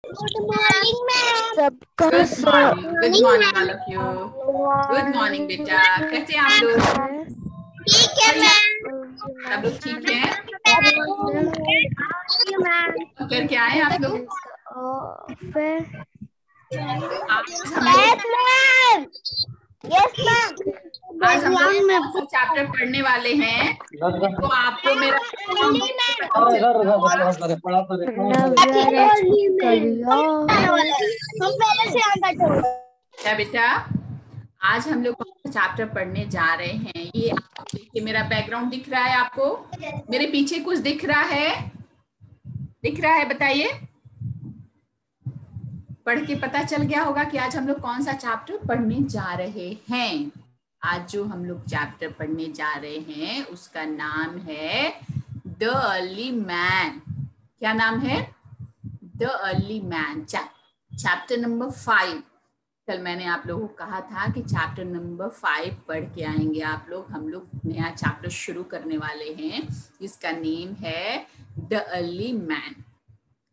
Good morning, ma'am. सबका good morning, good morning all of you. Good morning बेटा, कैसे हैं आप लोग? ठीक है मैम। सब लोग ठीक हैं? करके आए आप लोग? आज हम लोग यस मैम। कौन सा चैप्टर पढ़ने वाले हैं? तो आपको मेरा क्या बेटा, आज हम लोग कौन सा चैप्टर पढ़ने जा रहे हैं? ये आप देखिए, मेरा बैकग्राउंड दिख रहा है आपको? मेरे पीछे कुछ दिख रहा है? दिख रहा है, बताइए। पढ़ के पता चल गया होगा कि आज हम लोग कौन सा चैप्टर पढ़ने जा रहे हैं। आज जो हम लोग चैप्टर पढ़ने जा रहे हैं उसका नाम है द अर्ली मैन। क्या नाम है? The early man, chapter number 5। कल मैंने आप लोगों को कहा था कि चैप्टर नंबर 5 पढ़ के आएंगे आप लोग। हम लोग नया चैप्टर शुरू करने वाले हैं जिसका नेम है द अर्ली मैन।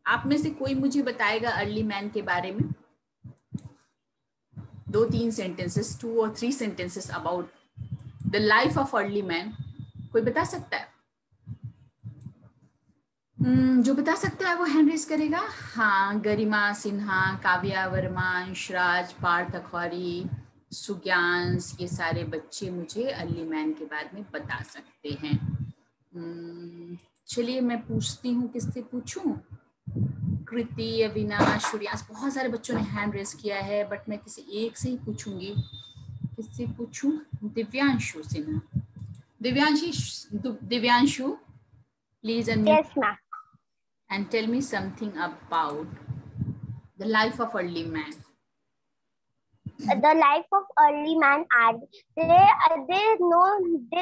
आप में से कोई मुझे बताएगा अर्ली मैन के बारे में? 2-3 सेंटेंसेस, 2 और 3 sentences about the life of early man. कोई बता सकता है? जो बता सकता है वो हैंड रेज करेगा। हाँ, गरिमा सिन्हा, काव्या वर्मा, अंशराज, पार्थ अखौरी, सुज्ञांश, ये सारे बच्चे मुझे अर्ली मैन के बारे में बता सकते हैं। चलिए मैं पूछती हूँ, किससे पूछूं? कृति, अविनाश, सूर्यास, बहुत सारे बच्चों ने हैंड रेज किया है, बट मैं किसी एक से ही पूछूंगी। किससे पूछूं? Divyanshu Sinha. Divyanshu, please unmute. Yes ma'am. And tell me something about the life of early man. The life of early man, and they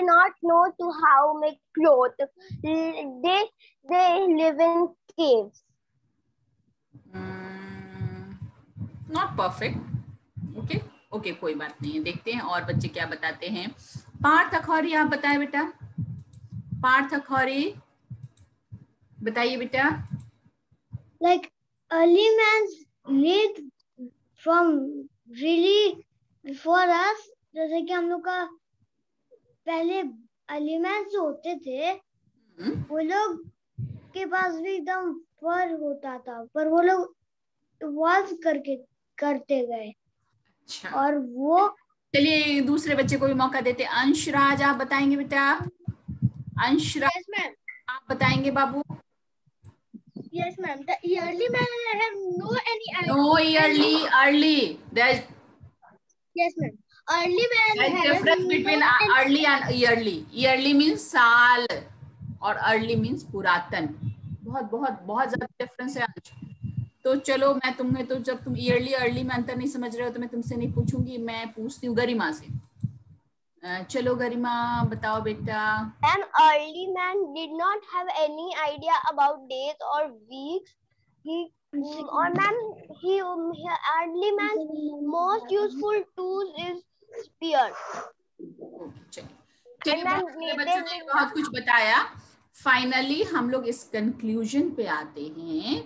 not know to how make clothes. They live in caves. Not perfect. Okay, कोई बात नहीं है। देखते हैं और बच्चे क्या बताते हैं। पार्थ अखौरी, आप बताएं बेटा। पार्थ अखौरी बताइए बेटा। Like early man lived from really before us. जैसे कि हम लोग का पहले early man जो होते थे वो लोग के पास भी एकदम फर होता था, पर वो लोग इवॉल्व करते गए। अच्छा, और वो चलिए दूसरे बच्चे को भी मौका देते। अंशराज, आप बताएंगे बेटा? Anshraj, Yes ma'am. आप बताएंगे बाबू? Yes ma'am. The early man I have no any idea. No, early. There's Yes ma'am. Early man There's difference between early and yearly. Yearly means साल और early means पुरातन। बहुत ज्यादा डिफरेंस है। तो चलो मैं तुम्हें, तो जब तुम ईयरली अर्ली में अंतर नहीं समझ रहे हो तो मैं तुमसे नहीं पूछूंगी, मैं पूछती हूँ गरिमा से। चलो गरिमा बताओ बेटा। And early man did not have any idea about days or weeks. Early man's most useful tool is spear. चलिए बच्चों ने बहुत कुछ बताया। फाइनली हम लोग इस कंक्लूजन पे आते हैं,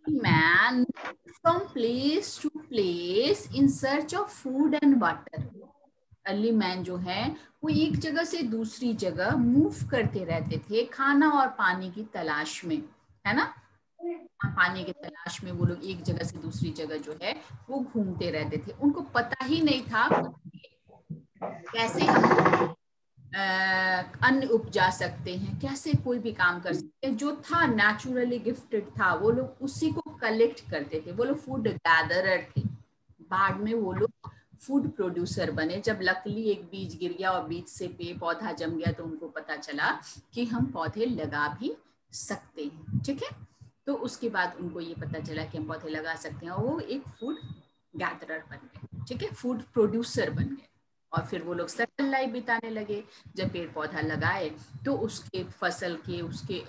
man from place to place in search of food and water. Early man जो है वो एक जगह से दूसरी जगह मूव करते रहते थे खाना और पानी की तलाश में, है ना? पानी की तलाश में वो लोग एक जगह से दूसरी जगह जो है वो घूमते रहते थे। उनको पता ही नहीं था कैसे हम अन्न उपजा सकते हैं, कैसे कोई भी काम कर सकते हैं। जो था नेचुरली गिफ्टेड था, वो लोग उसी को कलेक्ट करते थे। वो लोग फूड गैदरर थे। बाद में वो लोग फूड प्रोड्यूसर बने। जब लकली एक बीज गिर गया और बीज से पौधा जम गया तो उनको पता चला कि हम पौधे लगा भी सकते हैं। ठीक है, तो उसके बाद उनको ये पता चला कि हम पौधे लगा सकते हैं और वो एक फूड गैदरर बन गए। ठीक है, फूड प्रोड्यूसर बन गए। और फिर वो लोग सेटल लाइफ बिताने लगे। जब पेड़ पौधा लगाए तो उसके फसल के, उसके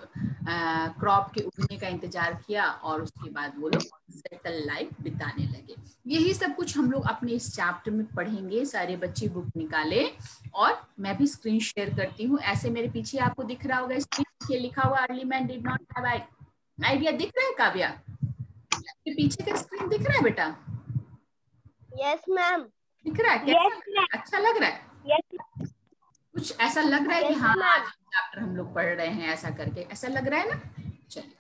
क्रॉप के उगने का इंतजार किया और उसके बाद वो लोग सेटल लाइफ बिताने लगे। यही सब कुछ हम लोग अपने इस चैप्टर में पढ़ेंगे। सारे बच्चे बुक निकाले और मैं भी स्क्रीन शेयर करती हूँ। ऐसे मेरे पीछे आपको दिख रहा होगा स्क्रीन पे लिखा हुआ early man did not have idea. दिख रहा है काव्या? पीछे का स्क्रीन दिख रहा है बेटा? Yes ma'am. दिख रहा है? कैसा अच्छा लग रहा है? यस। कुछ ऐसा लग रहा है कि Yes, हाँ ma'am. आज चैप्टर हम लोग पढ़ रहे हैं ऐसा करके, ऐसा लग रहा है ना? चलिए।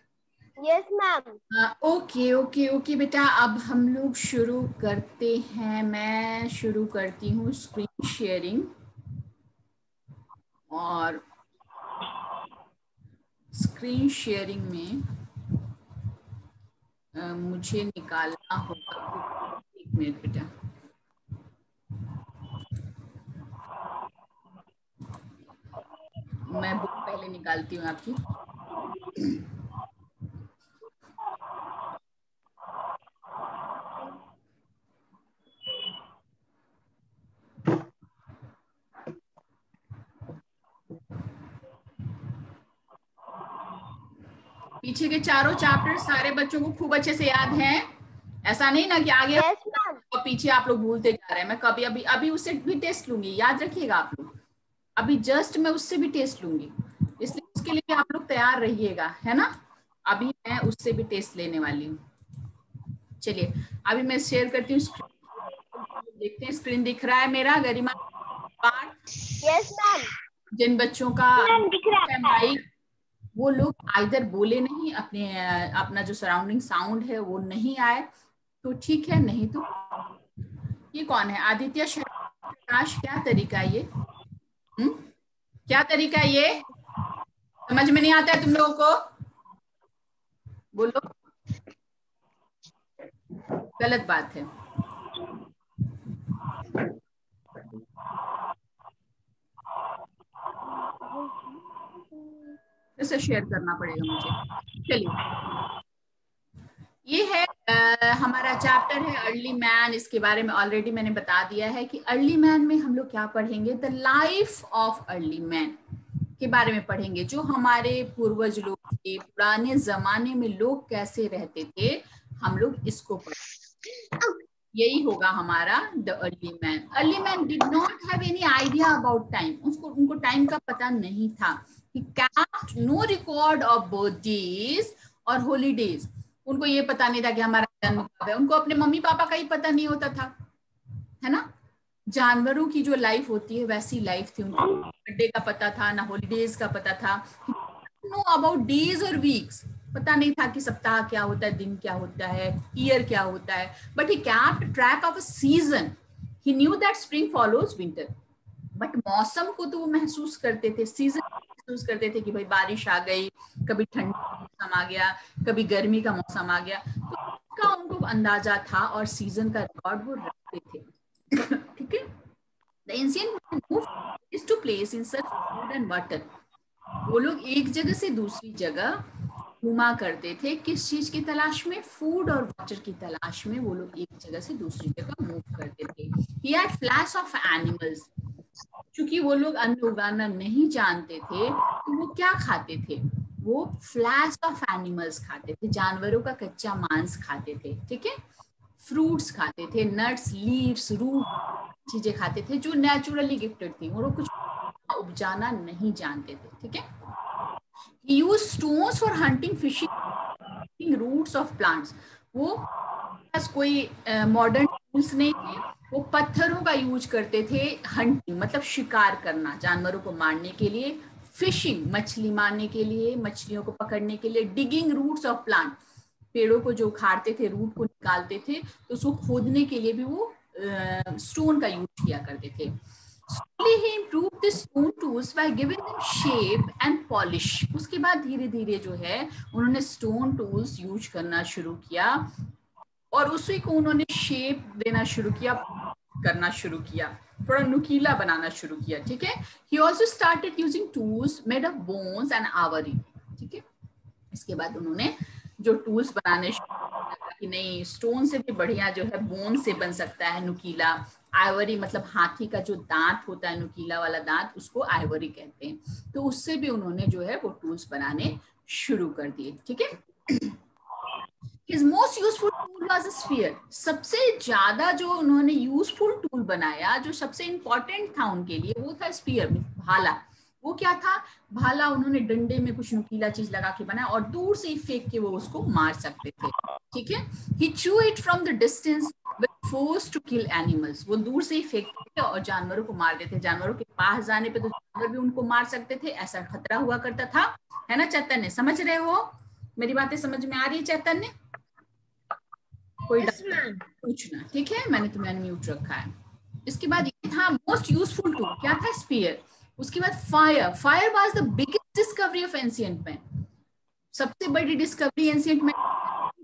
Yes ma'am. Okay okay okay बेटा, अब हम लोग शुरू करते हैं। मैं शुरू करती हूँ स्क्रीन शेयरिंग, और स्क्रीन शेयरिंग में मुझे निकालना होगा। एक मिनट बेटा, मैं बुक पहले निकालती हूँ आपकी। पीछे के चारों चैप्टर सारे बच्चों को खूब अच्छे से याद हैं? ऐसा नहीं ना कि आगे यस मैम। और पीछे आप लोग भूलते जा रहे हैं। मैं कभी अभी उससे भी टेस्ट लूंगी, याद रखिएगा आप लोग। अभी जस्ट मैं उससे भी टेस्ट लूंगी, इसलिए उसके लिए आप लोग तैयार रहिएगा, है ना? अभी मैं उससे भी टेस्ट लेने वाली हूँ। चलिए अभी मैं शेयर करती हूँ स्क्रीन, देखते हैं स्क्रीन दिख रहा है मेरा? गरिमा पार्ट। Yes ma'am. जिन बच्चों का दिख रहा है माइक, वो लोग आइदर बोले नहीं, अपना जो सराउंडिंग साउंड है वो नहीं आए तो ठीक है, नहीं तो। ये कौन है? आदित्य शर्मा प्रकाश, क्या तरीका है ये? क्या तरीका है ये? समझ में नहीं आता है तुम लोगों को? बोलो, गलत बात है। इसे शेयर करना पड़ेगा मुझे। चलिए, ये है हमारा चैप्टर है अर्ली मैन। इसके बारे में ऑलरेडी मैंने बता दिया है कि अर्ली मैन में हम लोग क्या पढ़ेंगे, the life of early man के बारे में पढ़ेंगे। जो हमारे पूर्वज लोग थे, पुराने जमाने में लोग कैसे रहते थे, हम लोग इसको पढ़ेंगे। यही होगा हमारा the early man. Early man did not have any idea about time. उनको टाइम का पता नहीं था। He kept no record of birthdays और हॉलीडेज। उनको ये पता नहीं था कि हमारा जन्म कब है। उनको अपने मम्मी पापा का ही पता नहीं होता था, है ना? जानवरों की जो लाइफ होती है वैसी लाइफ थी उनको। बर्थडे का पता था ना, हॉलीडेज का पता था। नो अबाउट डेज और वीक्स, पता नहीं था कि सप्ताह क्या होता है, दिन क्या होता है, ईयर क्या होता है। But he kept track of a season. He knew that spring follows winter. But मौसम को तो वो महसूस करते थे, सीजन महसूस करते थे कि भाई बारिश आ गई, कभी ठंडी का मौसम आ गया, कभी गर्मी का मौसम आ गया, तो उसका उनको अंदाजा था और सीजन का रिकॉर्ड वो रखते थे। ठीक है। The ancient man moved is to place in search of food and water. वो लोग एक जगह से दूसरी जगह घुमा करते थे। किस चीज की तलाश में? फूड और वाटर की तलाश में वो लोग एक जगह से दूसरी जगह मूव करते थे। He had flash of animals. चूंकि वो लोग अन्न उगाना नहीं जानते थे तो वो क्या खाते थे? वो फ्लैश ऑफ एनिमल्स खाते थे, जानवरों का कच्चा मांस खाते थे। ठीक है। फ्रूट्स खाते थे, नट्स, लीव्स, रूट चीजें खाते थे जो नेचुरली गिफ्टेड थी। वो लोग कुछ उपजाना नहीं जानते थे। ठीक है। He used stones for hunting, fishing, roots of plants. वो पास कोई मॉडर्न टूल्स नहीं थे। वो पत्थरों का यूज करते थे हंटिंग, मतलब शिकार करना, जानवरों को मारने के लिए। फिशिंग, मछली मारने के लिए, मछलियों को पकड़ने के लिए। डिगिंग रूट्स ऑफ प्लांट, पेड़ों को जो उखाड़ते थे, रूट को निकालते थे, तो उसको खोदने के लिए भी वो स्टोन का यूज किया करते थे। Slowly he improved the stone tools by giving them shape and polish. उसके बाद धीरे धीरे जो है उन्होंने स्टोन टूल्स यूज करना शुरू किया और उसी को उन्होंने शेप देना शुरू किया, करना शुरू किया, थोड़ा नुकीला बनाना शुरू किया। ठीक है। He also started using tools made of bones and ivory. ठीक है। इसके बाद उन्होंने जो टूल्स बनाने शुरू किया कि नहीं, स्टोन से भी बढ़िया जो है बोन से बन सकता है नुकीला। आइवरी मतलब हाथी का जो दांत होता है, नुकीला वाला दांत, उसको आइवरी कहते हैं। तो उससे भी उन्होंने जो है वो टूल्स बनाने शुरू कर दिए। ठीक है। His most useful tool was a sphere. सबसे ज्यादा जो उन्होंने यूजफुल टूल बनाया, जो सबसे इंपॉर्टेंट था उनके लिए, वो था स्पीयर, भाला। वो क्या था, भाला उन्होंने डंडे में कुछ नुकीला चीज लगा के बनाया और दूर से ही फेंक के वो उसको मार सकते थे, ठीक है। He threw it from the distance with force to kill animals. वो दूर से ही फेंकते थे और जानवरों को मार देते थे। जानवरों के पास जाने पे तो जानवर भी उनको मार सकते थे, ऐसा खतरा हुआ करता था, है ना चैतन्य? समझ रहे हो मेरी बातें? समझ में आ रही है चैतन्य? कोई पूछना, ठीक है, मैंने तुम्हें अनम्यूट रखा है। इसके बाद ये था मोस्ट यूजफुल टूल, क्या था? स्पीयर। उसके बाद fire. Fire was the biggest discovery of ancient man. सबसे बड़ी डिस्कवरी एंशिएंट मैन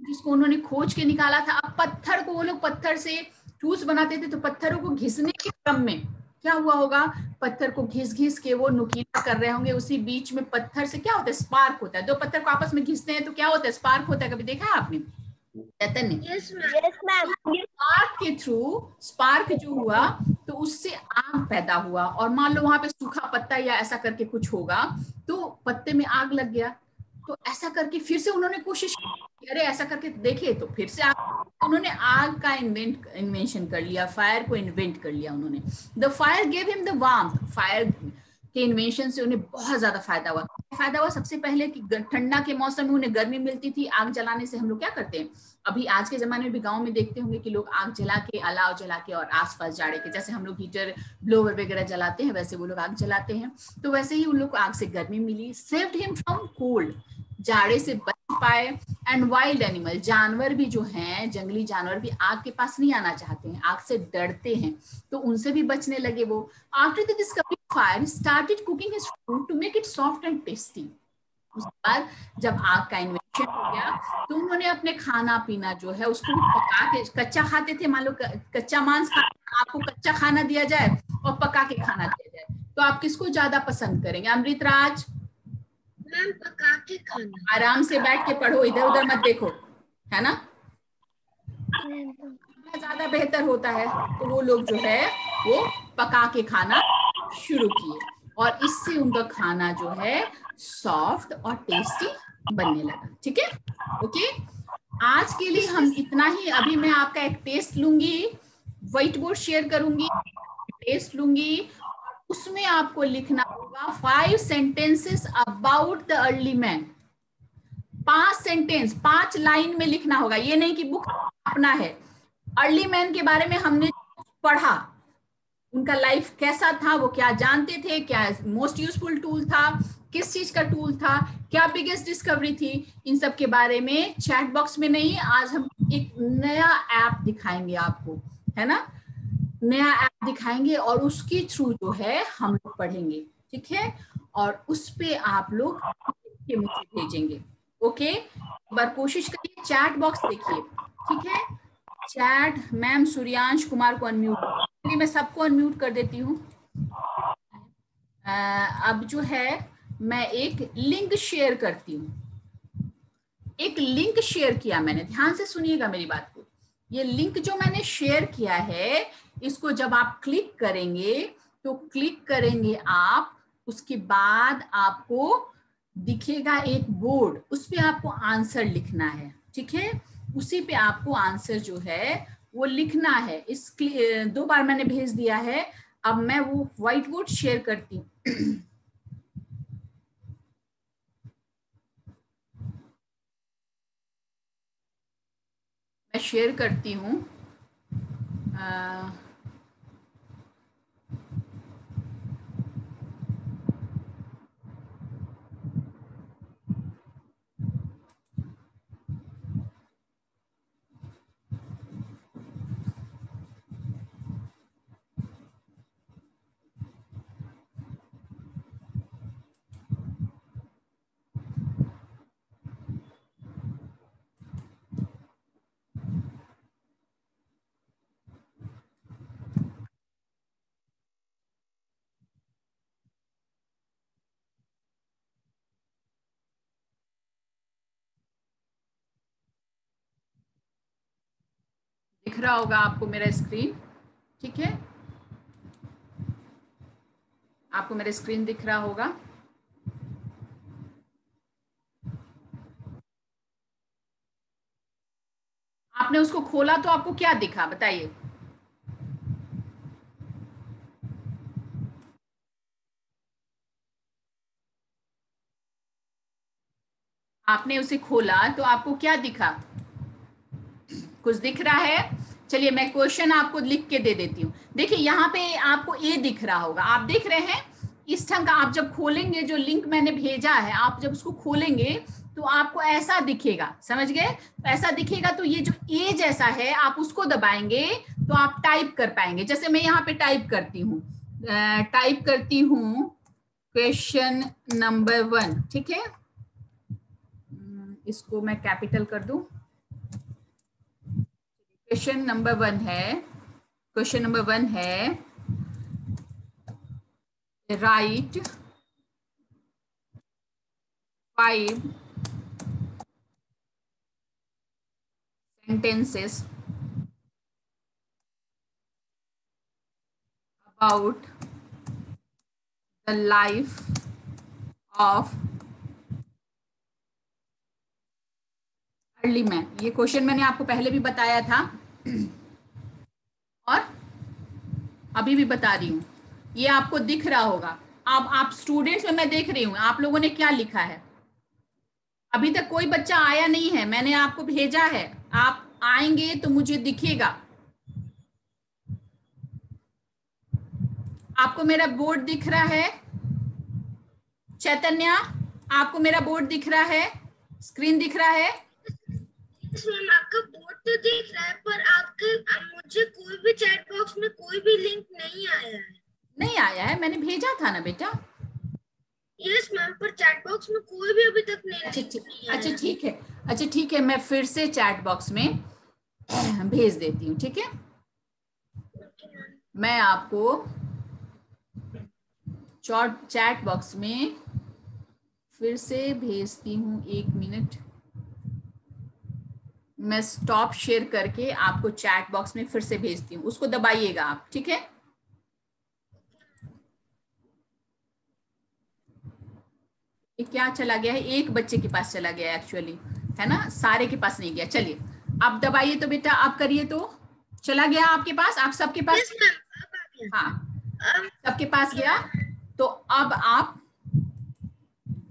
जिसको उन्होंने खोज के निकाला था। अब पत्थर को वो लोग पत्थर से टूल्स बनाते थे, तो पत्थरों को घिसने के क्रम में क्या हुआ होगा, पत्थर को घिस घिस के वो नुकीला कर रहे होंगे, उसी बीच में पत्थर से क्या होता है, स्पार्क होता है। दो पत्थर को आपस में घिसते हैं तो क्या होता है, स्पार्क होता है। कभी देखा है आपने चैतन्य? स्पार्क के थ्रू, स्पार्क जो हुआ तो उससे आग पैदा हुआ, और मान लो वहां पे सूखा पत्ता या ऐसा करके कुछ होगा तो पत्ते में आग लग गया, तो ऐसा करके फिर से उन्होंने कोशिश की, अरे ऐसा करके देखे, तो फिर से उन्होंने आग का इन्वेंशन कर लिया, फायर को इन्वेंट कर लिया उन्होंने। The fire gave him the warmth. Fire के इन्वेंशन से उन्हें बहुत ज्यादा फायदा हुआ। फायदा हुआ सबसे पहले कि ठंडा के मौसम में उन्हें गर्मी मिलती थी। आग जलाने से हम लोग क्या करते हैं, अभी आज के जमाने में भी गांव में देखते होंगे कि लोग आग जला के, अलाव जला के और आसपास जाड़े के, जैसे हम लोग हीटर ब्लोवर वगैरह जलाते हैं वैसे वो लोग आग जलाते हैं, तो वैसे ही उन लोग को आग से गर्मी मिली। सेव्ड हिम फ्रॉम कोल्ड, जाड़े से बच पाए। एंड वाइल्ड एनिमल, जानवर भी जो हैं, जंगली जानवर भी आग के पास नहीं आना चाहते हैं, आग से डरते हैं, तो उनसे भी बचने लगे वो। After the discovery of fire started cooking his food to make it soft and tasty. उसके बाद जब आग का इन्वेंशन हो गया तो उन्होंने अपने खाना पीना जो है उसको पका के, कच्चा खाते थे, मान लो कच्चा मांस आपको कच्चा खाना दिया जाए और पका के खाना दिया जाए, तो आप किसको ज्यादा पसंद करेंगे? अमृतराज? मैम पका के खाना। आराम से बैठ के पढ़ो, इधर उधर मत देखो, है ना? ज्यादा बेहतर होता है, तो वो लोग जो है वो पका के खाना शुरू किए, और इससे उनका खाना जो है सॉफ्ट और टेस्टी बनने लगा, ठीक है। ओके, आज के लिए हम इतना ही। अभी मैं आपका एक टेस्ट लूंगी, व्हाइट बोर्ड शेयर करूंगी, टेस्ट लूंगी, उसमें आपको लिखना होगा 5 sentences about the early man. 5 sentence, 5 line में लिखना होगा, ये नहीं कि बुक अपना है। अर्ली मैन के बारे में हमने पढ़ा, उनका लाइफ कैसा था, वो क्या जानते थे, क्या मोस्ट यूजफुल टूल था, किस चीज का टूल था, क्या बिगेस्ट डिस्कवरी थी, इन सब के बारे में चैट बॉक्स में नहीं, आज हम एक नया ऐप दिखाएंगे आपको, है ना, नया ऐप दिखाएंगे और उसके थ्रू जो है हम लोग पढ़ेंगे, ठीक है, और उस पे आप लोग मुझे भेजेंगे। ओके, एक बार कोशिश करिए, चैट बॉक्स देखिए, ठीक है। चैट, मैम सूर्यांश कुमार को अनम्यूट, मैं सबको अनम्यूट कर देती हूँ। अब जो है मैं एक लिंक शेयर करती हूँ। एक लिंक शेयर किया मैंने, ध्यान से सुनिएगा मेरी बात को। ये लिंक जो मैंने शेयर किया है, इसको जब आप क्लिक करेंगे तो क्लिक करेंगे आप, उसके बाद आपको दिखेगा एक बोर्ड, उस पे आपको आंसर लिखना है, ठीक है। उसी पे आपको आंसर जो है वो लिखना है। इस 2 बार मैंने भेज दिया है। अब मैं वो व्हाइट बोर्ड शेयर करती हूँ। मैं शेयर करती हूँ। दिख रहा होगा आपको मेरा स्क्रीन, ठीक है, आपको मेरा स्क्रीन दिख रहा होगा। आपने उसको खोला तो आपको क्या दिखा, बताइए। आपने उसे खोला तो आपको क्या दिखा? कुछ दिख रहा है? चलिए मैं क्वेश्चन आपको लिख के दे देती हूँ। देखिए यहाँ पे आपको ए दिख रहा होगा, आप देख रहे हैं इस ढंग का। आप जब खोलेंगे, जो लिंक मैंने भेजा है, आप जब उसको खोलेंगे तो आपको ऐसा दिखेगा, समझ गए? तो ऐसा दिखेगा, तो ये जो ए जैसा है आप उसको दबाएंगे तो आप टाइप कर पाएंगे। जैसे मैं यहाँ पे टाइप करती हूँ क्वेश्चन नंबर 1, ठीक है? इसको मैं कैपिटल कर दूं। क्वेश्चन नंबर 1 है right 5 sentences about the life of early man. ये क्वेश्चन मैंने आपको पहले भी बताया था और अभी भी बता रही हूँ। ये आपको दिख रहा होगा। अब आप स्टूडेंट्स में मैं देख रही हूँ आप लोगों ने क्या लिखा है। अभी तक कोई बच्चा आया नहीं है, मैंने आपको भेजा है, आप आएंगे तो मुझे दिखेगा। आपको मेरा बोर्ड दिख रहा है? चैतन्य, आपको मेरा बोर्ड दिख रहा है? स्क्रीन दिख रहा है? मैम आपका बोर्ड तो दिख रहा है, पर आपके मुझे कोई भी चैट बॉक्स में कोई भी लिंक नहीं आया है। नहीं आया है? मैंने भेजा था ना बेटा। यस मैम, पर चैट बॉक्स में कोई भी अभी तक नहीं आया। अच्छा ठीक है, अच्छा ठीक है, मैं फिर से चैट बॉक्स में भेज देती हूँ, ठीक है? मैं आपको चैट बॉक्स में फिर से भेजती हूँ। 1 मिनट, मैं स्टॉप शेयर करके आपको चैट बॉक्स में फिर से भेजती हूँ, उसको दबाइएगा आप, ठीक है? ये क्या चला गया है? एक बच्चे के पास चला गया एक्चुअली, है ना, सारे के पास नहीं गया। चलिए आप दबाइए तो बेटा, आप करिए तो चला गया आपके पास, आप सबके पास? हाँ सबके पास गया। तो अब आप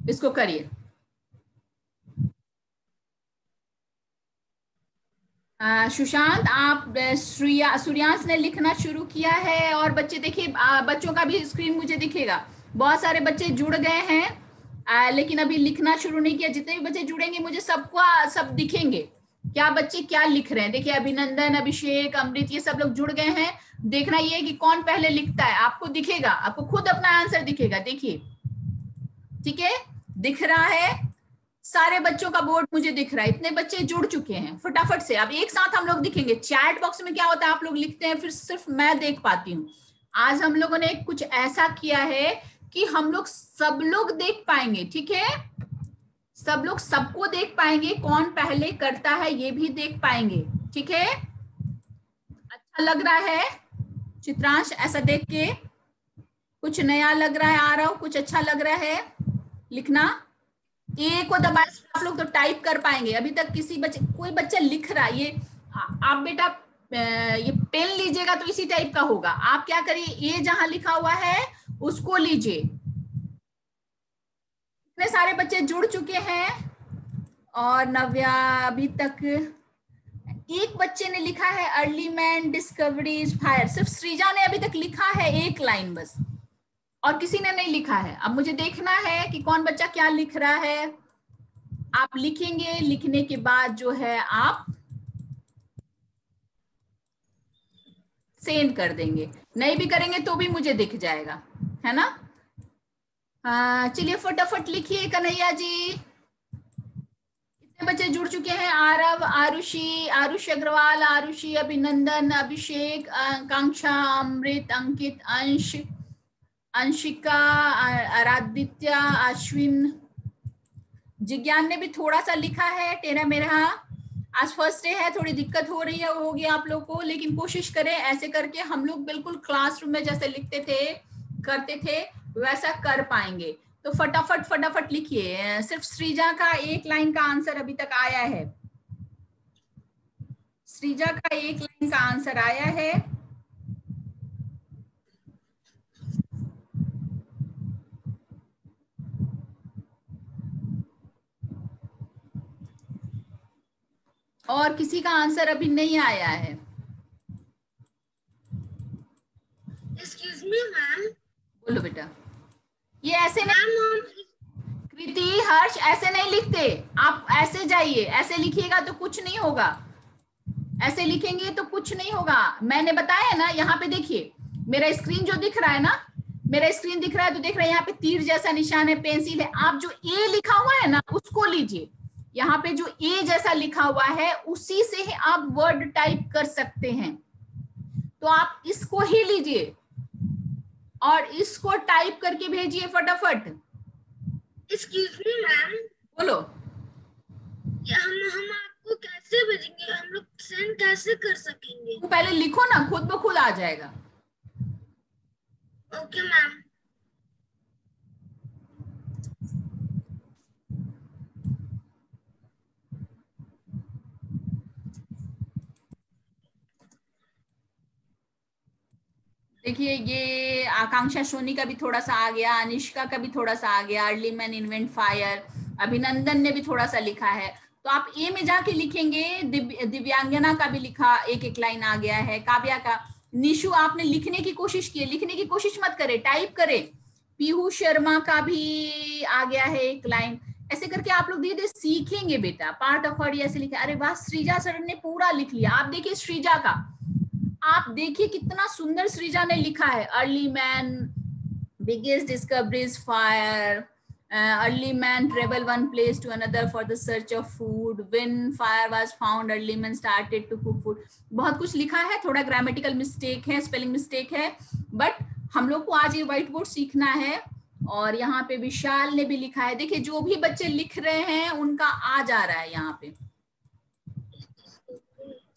इसको करिए। सुशांत, आप सूर्यांश ने लिखना शुरू किया है और बच्चे देखिए, बच्चों का भी स्क्रीन मुझे दिखेगा। बहुत सारे बच्चे जुड़ गए हैं लेकिन अभी लिखना शुरू नहीं किया। जितने भी बच्चे जुड़ेंगे मुझे सब दिखेंगे क्या बच्चे क्या लिख रहे हैं। देखिए अभिनंदन, अभिषेक, अमृत, ये सब लोग जुड़ गए हैं। देखना ये है कि कौन पहले लिखता है, आपको दिखेगा, आपको खुद अपना आंसर दिखेगा। देखिए ठीक है, दिख रहा है? सारे बच्चों का बोर्ड मुझे दिख रहा है, इतने बच्चे जुड़ चुके हैं। फटाफट से अब एक साथ हम लोग दिखेंगे। चैट बॉक्स में क्या होता है, आप लोग लिखते हैं फिर सिर्फ मैं देख पाती हूँ। आज हम लोगों ने कुछ ऐसा किया है कि हम लोग सब लोग देख पाएंगे, ठीक है? सब लोग सबको देख पाएंगे, कौन पहले करता है ये भी देख पाएंगे, ठीक है? अच्छा लग रहा है चित्रांश? ऐसा देख के कुछ नया लग रहा है? आ रहा हो कुछ अच्छा लग रहा है? लिखना ए को दबाए आप लोग तो टाइप कर पाएंगे। अभी तक कोई बच्चा लिख रहा है, ये आप बेटा ये पेन लीजिएगा तो इसी टाइप का होगा। आप क्या करिए, ए जहां लिखा हुआ है उसको लीजिए। इतने सारे बच्चे जुड़ चुके हैं और नव्या अभी तक एक बच्चे ने लिखा है अर्ली मैन डिस्कवरीज फायर। सिर्फ सृजा ने अभी तक लिखा है एक लाइन बस, और किसी ने नहीं लिखा है। अब मुझे देखना है कि कौन बच्चा क्या लिख रहा है। आप लिखेंगे, लिखने के बाद जो है आप सेंड कर देंगे, नहीं भी करेंगे तो भी मुझे दिख जाएगा, है ना? चलिए फटाफट लिखिए कन्हैया जी। इतने बच्चे जुड़ चुके हैं। आरव, आरुषि अग्रवाल, आरुषि, अभिनंदन, अभिषेक, आकांक्षा, अमृत, अंकित, अंश, अंशिका, आरादित्य, अश्विन, जिज्ञान ने भी थोड़ा सा लिखा है टेढ़ा मेढ़ा। आज फर्स्ट डे है, थोड़ी दिक्कत हो रही है, होगी आप लोग को, लेकिन कोशिश करें ऐसे करके हम लोग बिल्कुल क्लासरूम में जैसे लिखते थे करते थे वैसा कर पाएंगे। तो फटाफट फटाफट लिखिए। सिर्फ सृजा का एक लाइन का आंसर अभी तक आया है। सृजा का एक लाइन का आंसर आया है। और किसी का आंसर अभी नहीं आया है? Excuse me ma'am. बोलो बेटा। ये ऐसे नहीं, मैम कृति हर्ष ऐसे नहीं लिखते, आप ऐसे जाइए, ऐसे लिखिएगा तो कुछ नहीं होगा, ऐसे लिखेंगे तो कुछ नहीं होगा। मैंने बताया ना, यहाँ पे देखिए मेरा स्क्रीन जो दिख रहा है ना, मेरा स्क्रीन दिख रहा है तो देख रहे हैं यहाँ पे तीर जैसा निशान है, पेंसिल है। आप जो ए लिखा हुआ है ना उसको लीजिए, यहाँ पे जो ए जैसा लिखा हुआ है उसी से ही आप वर्ड टाइप कर सकते हैं, तो आप इसको ही लीजिए और इसको टाइप करके भेजिए फटाफट। एक्सक्यूज मी मैम, बोलो। हम आपको कैसे भेजेंगे, हम लोग सेंड कैसे कर सकेंगे? तो पहले लिखो ना, खुद ब खुद आ जाएगा। Okay ma'am. देखिए ये आकांक्षा सोनी का भी थोड़ा सा आ गया, अनिष्का का भी थोड़ा सा आ गया, अर्ली मैन इन्वेंट फायर, अभिनंदन ने भी थोड़ा सा लिखा है। तो आप ए में जाके लिखेंगे, दिव्यांगना का भी लिखा, एक एक लाइन आ गया है, काव्या का। निशु आपने लिखने की कोशिश की, लिखने की कोशिश मत करे, टाइप करे। पीहू शर्मा का भी आ गया है एक लाइन। ऐसे करके आप लोग धीरे धीरे सीखेंगे बेटा। पार्ट ऑफ वर्ड ऐसे लिखा, अरे वाह श्रीजा सर ने पूरा लिख लिया। आप देखिए श्रीजा का, आप देखिए कितना सुंदर श्रीजा ने लिखा है। Early man, biggest discoveries fire, early man travel one place to another for the search of food, when fire was found early man started to cook food। बहुत कुछ लिखा है, थोड़ा ग्रामेटिकल मिस्टेक है, स्पेलिंग मिस्टेक है, but हम लोग को आज ये व्हाइट बोर्ड सीखना है। और यहाँ पे विशाल ने भी लिखा है, देखिए जो भी बच्चे लिख रहे हैं उनका आ जा रहा है यहाँ पे।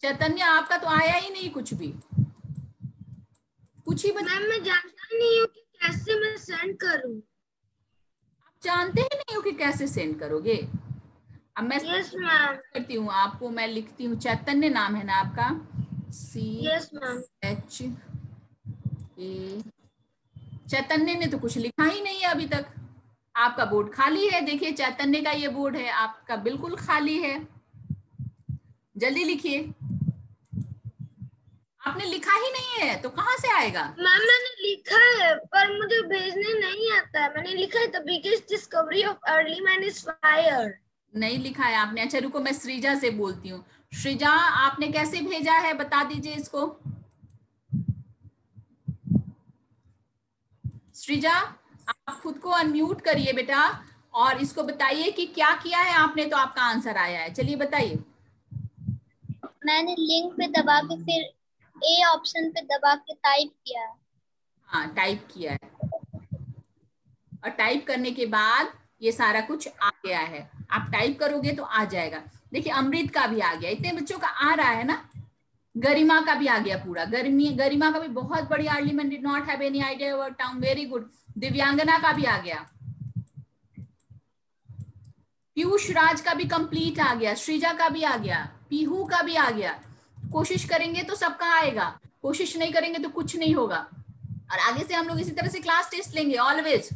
चैतन्य आपका तो आया ही नहीं कुछ भी, कुछ ही मैम मैं जानता नहीं हूँ कि कैसे मैं सेंड करूँ। जानते ही नहीं हो कि कैसे सेंड करोगे। अब मैं यस मैम करती हूँ आपको, मैं लिखती हूँ, चैतन्य नाम है ना आपका, यस मैम। CHA। चैतन्य ने तो कुछ लिखा ही नहीं है अभी तक, आपका बोर्ड खाली है। देखिए चैतन्य का ये बोर्ड है, आपका बिल्कुल खाली है, जल्दी लिखिए। आपने लिखा ही नहीं है तो कहाँ से आएगा? मैम मैंने लिखा है पर मुझे भेजने नहीं आता है। मैंने लिखा है the biggest discovery of early man is fire. नहीं लिखा है आपने। अच्छा रुको, मैं श्रीजा से बोलती हूँ। श्रीजा आपने कैसे भेजा है बता दीजिए इसको। श्रीजा आप खुद को अनम्यूट करिए बेटा और इसको बताइए कि क्या किया है आपने, तो आपका आंसर आया है। चलिए बताइए। मैंने लिंक पे दबा के फिर ए ऑप्शन पे दबा के टाइप किया। हाँ टाइप किया है, और टाइप करने के बाद ये सारा कुछ आ गया है। आप टाइप करोगे तो आ जाएगा। देखिए अमृत का भी आ गया, इतने बच्चों का आ रहा है ना। गरिमा का भी आ गया पूरा, गरिमा का भी बहुत बढ़िया। Early man did not have any idea about town, very good. Divyangana का भी आ गया, पीयूष राज का भी कंप्लीट आ गया, श्रीजा का भी आ गया, पीहू का भी आ गया। कोशिश करेंगे तो सबका आएगा, कोशिश नहीं करेंगे तो कुछ नहीं होगा। और आगे से हम लोग इसी तरह से क्लास टेस्ट लेंगे, ऑलवेज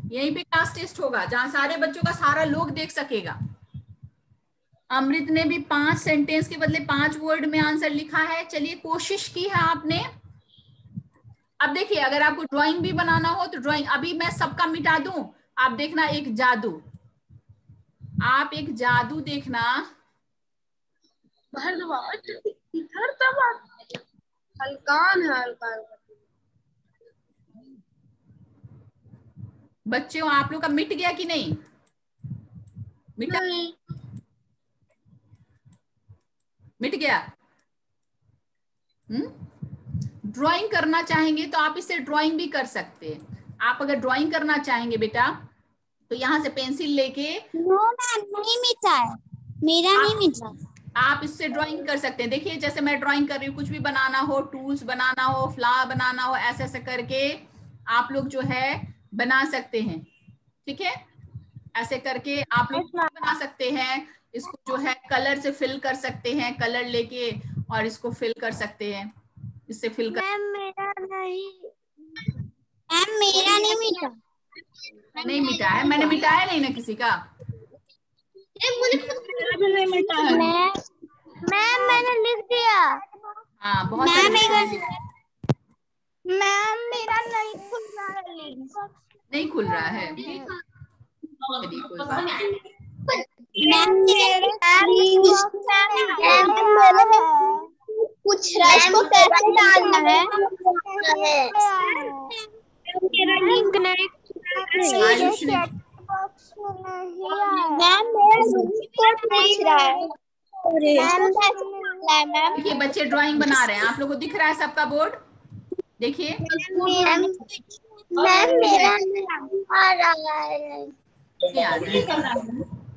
यहीं पे क्लास टेस्ट होगा जहां सारे बच्चों का सारा लोग देख सकेगा। अमृत ने भी 5 सेंटेंस के बदले 5 वर्ड में आंसर लिखा है। चलिए कोशिश की है आपने। अब देखिए अगर आपको ड्राइंग भी बनाना हो तो ड्राइंग अभी मैं सबका मिटा दूं, आप देखना एक जादू, आप एक जादू देखना। हल्कान है हल्कान। बच्चों आप लोग का मिट गया कि नहीं? मिटा? मिट गया? ड्राइंग करना चाहेंगे तो आप इससे ड्राइंग भी कर सकते हैं। आप अगर ड्राइंग करना चाहेंगे बेटा तो यहाँ से पेंसिल लेके, नो मैम नहीं मिटा है, मेरा नहीं मिटा। आप इससे ड्राइंग कर सकते हैं। देखिए जैसे मैं ड्राइंग कर रही हूँ, कुछ भी बनाना हो, टूल्स बनाना हो, फ्लावर बनाना हो, ऐसे ऐसे करके आप लोग जो है बना सकते हैं। ठीक है, ऐसे करके आप लोग बना सकते हैं। इसको जो है कलर से फिल कर सकते हैं, कलर लेके और इसको फिल कर सकते हैं, इससे फिल कर। मैम मेरा नहीं मिटा। नहीं मिटा है, मैंने मिटाया नहीं ना किसी का। मैम मैंने लिख दिया। हाँ बहुत सारे बच्चों ने लिखा। मैम मेरा नहीं खुल रहा है लिंक। नहीं खुल रहा है, चलिए कोई बात नहीं। पूछ रहा है इसको कैसे डालना है। मेरा लिंक नहीं आयुष ने मैम मेरा रूम कोड पूछ रहा है। मैम देखिए बच्चे ड्राइंग बना रहे हैं, आप लोगों को दिख रहा है सबका बोर्ड? देखिए मैम मेरा नहीं आ रहा है। नहीं आ रहा है।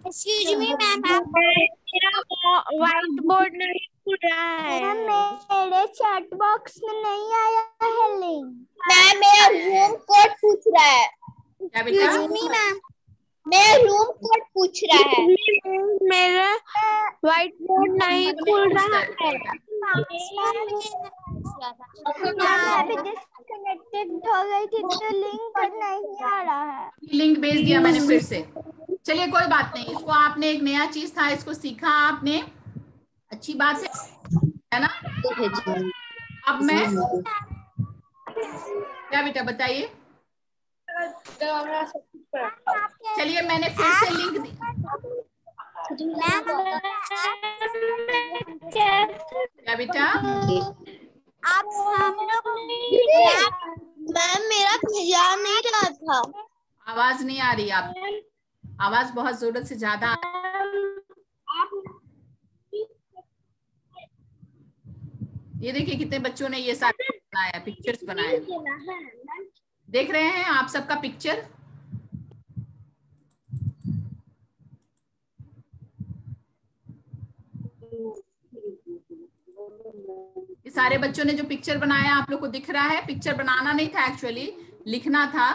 एक्सक्यूज मी मैम, मेरा व्हाइट बोर्ड नहीं खुल रहा है। मेरे चैट बॉक्स में नहीं आया है लिंक। मैम मेरा रूम कोड पूछ रहा है। क्या बेटा? मैम मेरा रूम कोड पूछ रहा है। मेरा व्हाइट बोर्ड नहीं खुल रहा है। अभी डिस्कनेक्टेड हो गई थी तो लिंक नहीं आ रहा है। लिंक भेज दिया मैंने फिर से। चलिए कोई बात नहीं, इसको आपने एक नया चीज था, इसको सीखा आपने, अच्छी बात है ना? अब मैं क्या बेटा बताइए? चलिए मैंने फिर से लिंक दी। क्या बेटा? आप हम लोग मैम मेरा भेजा नहीं रहा था। आवाज नहीं आ रही, आप आवाज बहुत जरूरत से ज्यादा। ये देखिए कितने बच्चों ने ये सारे बनाया, पिक्चर्स बनाए। देख रहे हैं आप सबका पिक्चर? ये सारे बच्चों ने जो पिक्चर बनाया आप लोग को दिख रहा है? पिक्चर बनाना नहीं था एक्चुअली, लिखना था।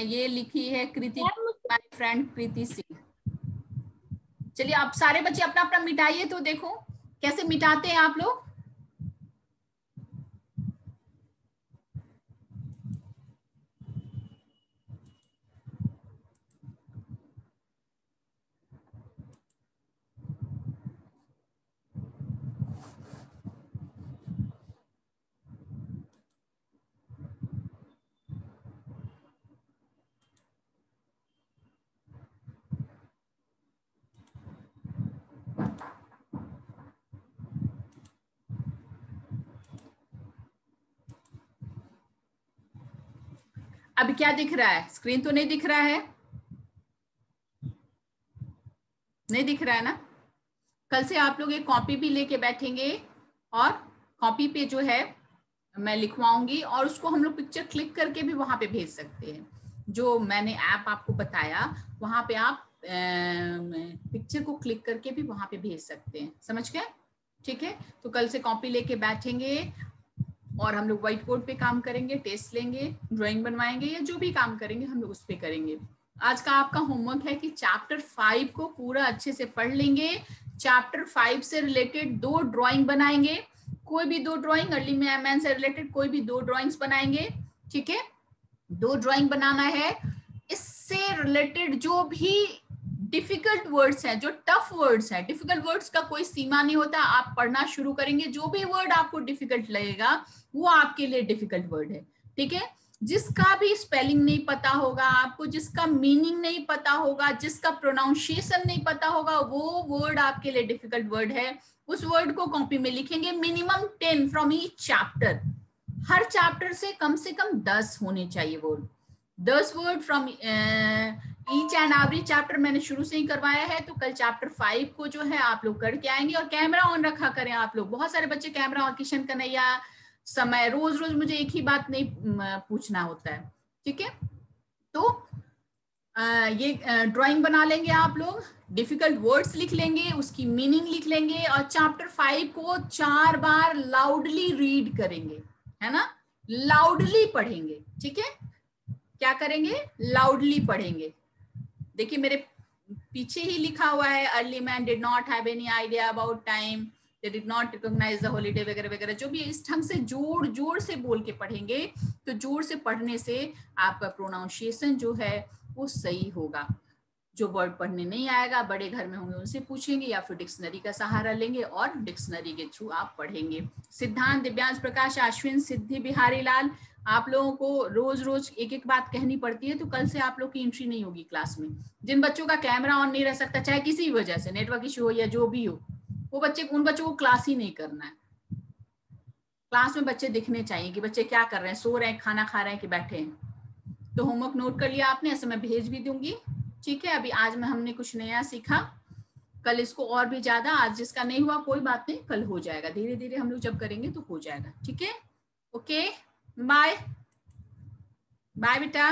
ये लिखी है कृति, माय फ्रेंड कृति सिंह। चलिए आप सारे बच्चे अपना अपना मिटाइए तो देखो कैसे मिटाते हैं आप लोग। अब क्या दिख रहा है? स्क्रीन तो नहीं दिख रहा है? नहीं दिख रहा है ना? कल से आप लोग एक कॉपी भी लेके बैठेंगे और कॉपी पे जो है मैं लिखवाऊंगी और उसको हम लोग पिक्चर क्लिक करके भी वहां पे भेज सकते हैं। जो मैंने ऐप आपको बताया वहां पे आप पिक्चर को क्लिक करके भी वहां पे भेज सकते हैं, समझ गए? ठीक है, तो कल से कॉपी लेके बैठेंगे और हम लोग व्हाइट बोर्ड पे काम करेंगे, टेस्ट लेंगे, ड्राइंग बनवाएंगे या जो भी काम करेंगे हम लोग उस पे करेंगे। आज का आपका होमवर्क है कि चैप्टर 5 को पूरा अच्छे से पढ़ लेंगे। चैप्टर 5 से रिलेटेड 2 ड्राइंग बनाएंगे, कोई भी 2 ड्राइंग, अर्ली मैन से रिलेटेड कोई भी 2 ड्राइंग्स बनाएंगे। ठीक है, 2 ड्राइंग बनाना है। इससे रिलेटेड जो भी डिफिकल्ट वर्ड्स हैं, जो टफ वर्ड्स हैं, डिफिकल्ट वर्ड्स का कोई सीमा नहीं होता, आप पढ़ना शुरू करेंगे, जो भी वर्ड आपको डिफिकल्ट लगेगा वो आपके लिए डिफिकल्ट वर्ड है। ठीक है, जिसका भी स्पेलिंग नहीं पता होगा आपको, जिसका मीनिंग नहीं पता होगा, जिसका प्रोनाउंसिएशन नहीं पता होगा, वो वर्ड आपके लिए डिफिकल्ट वर्ड है। उस वर्ड को कॉपी में लिखेंगे, minimum 10 from each chapter. Her chapter से कम 10 होने चाहिए word, 10 word from each and every chapter मैंने शुरू से ही करवाया है। तो कल चैप्टर 5 को जो है आप लोग करके आएंगे और कैमरा ऑन रखा करें आप लोग। बहुत सारे बच्चे कैमरा ऑन, किशन कन्हैया, समय, रोज रोज मुझे एक ही बात नहीं पूछना होता है। ठीक है, तो ये ड्राइंग बना लेंगे आप लोग, डिफिकल्ट वर्ड्स लिख लेंगे, उसकी मीनिंग लिख लेंगे और चैप्टर 5 को 4 बार लाउडली रीड करेंगे, है ना? लाउडली पढ़ेंगे। ठीक है, क्या करेंगे? लाउडली पढ़ेंगे। देखिए मेरे पीछे ही लिखा हुआ है, early man did not have any idea about time, they did not recognise the holiday वगैरह वगैरह। जो भी इस ढंग से जोर जोर से बोल के पढ़ेंगे तो जोर से पढ़ने से आपका प्रोनाउंसिएशन जो है वो सही होगा। जो वर्ड पढ़ने नहीं आएगा, बड़े घर में होंगे उनसे पूछेंगे या फिर डिक्शनरी का सहारा लेंगे और डिक्शनरी के थ्रू आप पढ़ेंगे। सिद्धांत, दिव्यांश, प्रकाश, अश्विन, सिद्धि, बिहारी लाल, आप लोगों को रोज रोज एक एक बात कहनी पड़ती है, तो कल से आप लोग की एंट्री नहीं होगी क्लास में। जिन बच्चों का कैमरा ऑन नहीं रह सकता, चाहे किसी वजह से नेटवर्क इश्यू हो या जो भी हो, वो उन बच्चों को क्लास ही नहीं करना है। क्लास में बच्चे दिखने चाहिए कि बच्चे क्या कर रहे हैं, सो रहे हैं, खाना खा रहे हैं कि बैठे हैं। तो होमवर्क नोट कर लिया आपने, ऐसे मैं भेज भी दूंगी, ठीक है। अभी आज में हमने कुछ नया सीखा, कल इसको और भी ज्यादा, आज जिसका नहीं हुआ कोई बात नहीं, कल हो जाएगा, धीरे धीरे हम लोग जब करेंगे तो हो जाएगा, ठीक है। ओके, बाय बाय बेटा।